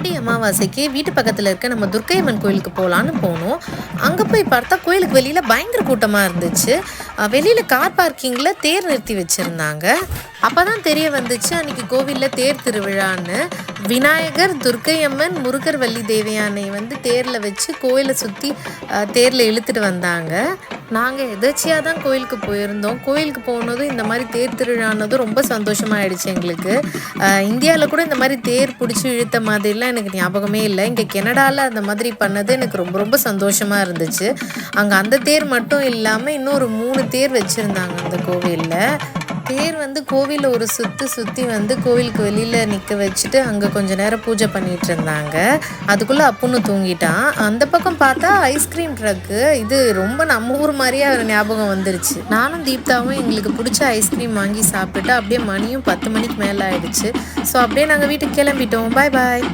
ஆடி அமாவாசைக்கு வீட்டு பக்கத்தில் இருக்க நம்ம துர்க்கையம்மன் கோயிலுக்கு போகலான்னு போனோம். அங்கே போய் பார்த்தா கோயிலுக்கு வெளியில் பயங்கர கூட்டமாக இருந்துச்சு. வெளியில் கார் பார்க்கிங்கில் தேர் நிறுத்தி வச்சுருந்தாங்க. அப்போ தான் தெரிய வந்துச்சு அன்றைக்கி கோவிலில் தேர் திருவிழான்னு. விநாயகர், துர்க்கையம்மன், முருகர், வள்ளி தேவயானை தேரில் வச்சு கோயிலை சுற்றி தேரில் இழுத்துட்டு வந்தாங்க. நாங்கள் எதர்ச்சியாக தான் கோயிலுக்கு போயிருந்தோம். கோயிலுக்கு போனதும் இந்த மாதிரி தேர் திருவிழானதும் ரொம்ப சந்தோஷமாகிடுச்சு எங்களுக்கு. இந்தியாவில் கூட இந்த மாதிரி தேர் பிடிச்சி இழுத்த மாதிரிலாம் எனக்கு ஞாபகமே இல்லை. இங்கே கனடாவில் அந்த மாதிரி பண்ணது எனக்கு ரொம்ப ரொம்ப சந்தோஷமாக இருந்துச்சு. அங்கே அந்த தேர் மட்டும் இல்லாமல் இன்னொரு 3 தேர் வச்சுருந்தாங்க அந்த கோவிலில். தேர் கோவிலில் ஒரு சுற்றி கோவிலுக்கு வெளியில் நிற்க வச்சுட்டு அங்கே கொஞ்சம் நேரம் பூஜை பண்ணிகிட்டு இருந்தாங்க. அதுக்குள்ளே அப்புன்னு தூங்கிட்டான். அந்த பக்கம் பார்த்தா ஐஸ்கிரீம் ட்ரக்கு. இது ரொம்ப நம்ம ஊர் மாதிரியே ஒரு ஞாபகம் வந்துருச்சு. நானும் தீப்தாவும் எங்களுக்கு பிடிச்ச ஐஸ்கிரீம் வாங்கி சாப்பிட்டுட்டு அப்படியே மணியும் 10 மணிக்கு மேலே ஆயிடுச்சு. ஸோ அப்படியே நாங்கள் வீட்டுக்கு கிளம்பிட்டோம். பாய் பாய்.